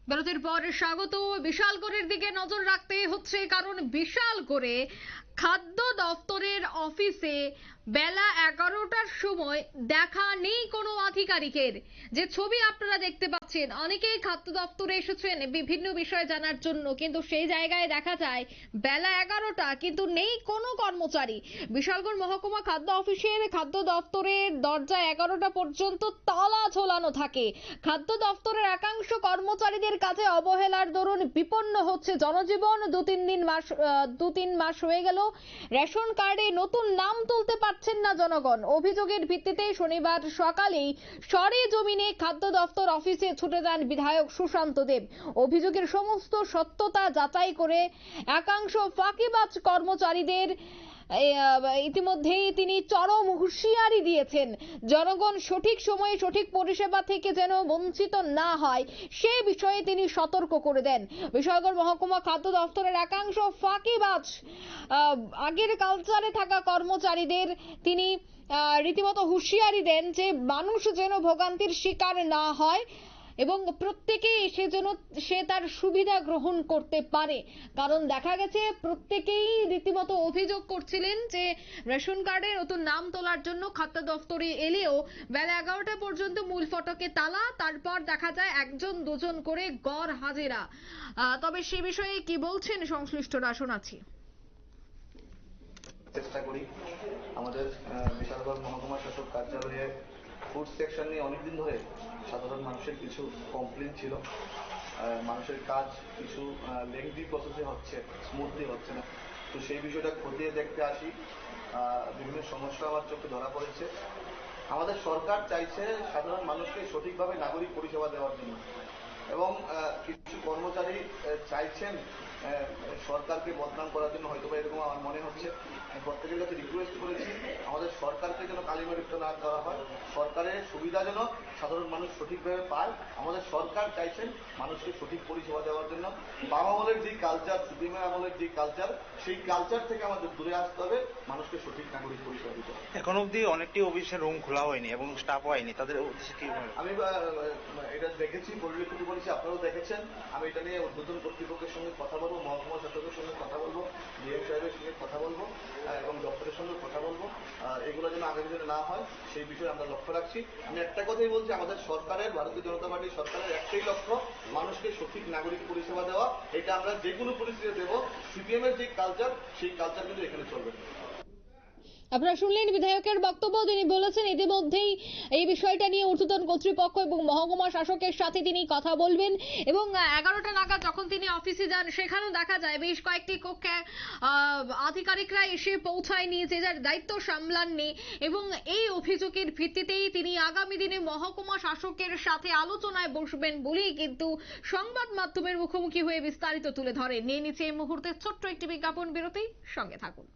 বিরতির পর স্বাগত। বিশালগড়ের দিকে নজর রাখতে হচ্ছে, কারণ বিশালগড়ে খাদ্য দফতরের অফিসে বেলা 11টার সময় দেখা নেই কোনো আধিকারিকের। যে ছবি আপনারা দেখতে পাচ্ছেন, অনেকেই খাদ্য দফতরে এসেছেন বিভিন্ন বিষয় জানার জন্য, কিন্তু সেই জায়গায় দেখা যায় বেলা 11টা কিন্তু নেই কোনো কর্মচারী। বিশালগড় মহকুমা খাদ্য অফিসের খাদ্য দফতরের দরজা 11টা পর্যন্ত তালা ঝোলানো থাকে। খাদ্য দফতরের একাংশ কর্মচারীদের কাছে অবহেলার দরুন বিপন্ন হচ্ছে জনজীবন। দু তিন মাস হয়ে গেল রেশন কার্ডে নতুন নাম তুলতে পারছেন না জনগণ। অভিযোগের ভিত্তিতে শনিবার সকালেই সরেজমিনে খাদ্য দফতর অফিসে ছুটে যান বিধায়ক সুশান্ত দেব। অভিযোগের সমস্ত সত্যতা যাচাই করে একাংশ ফাঁকিবাজ কর্মচারীদের ইতিমধ্যেই তিনি চরম হুঁশিয়ারি দিয়েছেন। জনগণ সঠিক সময়ে সঠিক পরিষেবা থেকে যেন বঞ্চিত না হয় সে বিষয়ে তিনি সতর্ক করে দেন। বিশালগড় মহকুমা খাদ্য দফতরের একাংশ ফাঁকিবাজ আগের কালচারে থাকা কর্মচারীদের তিনি রীতিমতো হুঁশিয়ারি দেন যে মানুষ যেন ভোগান্তির শিকার না হয় এবং প্রত্যেকেই সে তার সুবিধা গ্রহণ করতে পারে। কারণ দেখা গেছে প্রত্যেকেই রীতিমতো অভিযোগ করছিলেন যে রেশন কার্ডে নতুন নাম তোলার জন্য খাদ্য দফতরে এলেও বেলা 11টা পর্যন্ত মূল ফটকে তালা, তারপর দেখা যায় একজন দুজন করে গড় হাজিরা। তবে সে বিষয়ে কি বলছেন সংশ্লিষ্টরা শোনাচ্ছি। চেষ্টা করি আমাদের বিশালগড় মহকুমা শাসক কার্যালয়ে ফুড সেকশন নিয়ে অনেকদিন ধরে সাধারণ মানুষের কিছু কমপ্লেন ছিল। মানুষের কাজ কিছু লেংদি প্রসেসে হচ্ছে, স্মুথলি হচ্ছে না। তো সেই বিষয়টা খতিয়ে দেখতে আসি। বিভিন্ন সমস্যা আমার চোখে ধরা পড়েছে। আমাদের সরকার চাইছে সাধারণ মানুষকে সঠিকভাবে নাগরিক পরিষেবা দেওয়ার জন্য, এবং কিছু কর্মচারী চাইছেন সরকারকে বদনাম করার জন্য, হয়তো এরকম আমার মনে হচ্ছে। আমি প্রত্যেকের কাছে রিকোয়েস্ট করেছি আমাদের সরকারকে যেন কালিমালিপ্ত না করা হয়, সরকারের সুবিধা যেন সাধারণ মানুষ সঠিকভাবে পায়। আমাদের সরকার চাইছেন মানুষকে সঠিক পরিষেবা দেওয়ার জন্য। বাম আমলের যে কালচার, সিপিএম আমলের যে কালচার, সেই কালচার থেকে আমাদের দূরে আসতে হবে, মানুষকে সঠিক নাগরিক পরিষেবা দিতে হবে। এখন অব্দি অনেকটি অফিসের রুম খোলা হয়নি এবং স্টাফ হয়নি, তাদের উদ্দেশ্যে কি? আমি এটা দেখেছি, পরিলক্ষিত করেছি, আপনারাও দেখেছেন। আমি এটা নিয়ে ঊর্ধ্বতন কর্তৃপক্ষের সঙ্গে কথা বলবো, মহকুমা শাসকের সঙ্গে কথা বলবো, ডিএম সাহেবের সঙ্গে কথা বলবো এবং দপ্তরের সঙ্গে কথা বলবো। এগুলো যেন আগামী দিনে না হয় সেই বিষয়ে আমরা লক্ষ্য রাখছি। আমি একটা কথাই বলছি, আমাদের সরকারের, ভারতীয় জনতা পার্টির সরকারের একটাই লক্ষ্য, মানুষকে সঠিক নাগরিক পরিষেবা দেওয়া। এটা আমরা যে কোনো পরিস্থিতিতে দেবো। সিপিএম এর যে কালচার, সেই কালচার কিন্তু এখানে চলবে না। আপনারা শুনলেন বিধায়কের বক্তব্য। তিনি বলেছেন ইতিমধ্যেই এই বিষয়টা নিয়ে ঊর্ধ্বতন কর্তৃপক্ষ এবং মহকুমা শাসকের সাথে তিনি কথা বলবেন, এবং 11টা নাগাদ যখন তিনি অফিসে যান সেখানেও দেখা যায় বেশ কয়েকটি কক্ষে আধিকারিকরা এসে পৌঁছায়নি, যে যার দায়িত্ব সামলাননি, এবং এই অভিযোগের ভিত্তিতেই তিনি আগামী দিনে মহকুমা শাসকের সাথে আলোচনায় বসবেন বলেই কিন্তু সংবাদ মাধ্যমের মুখোমুখি হয়ে বিস্তারিত তুলে ধরে। নিয়ে নিচ্ছে এই মুহূর্তে ছোট্ট একটি বিজ্ঞাপন বিরতি, সঙ্গে থাকুন।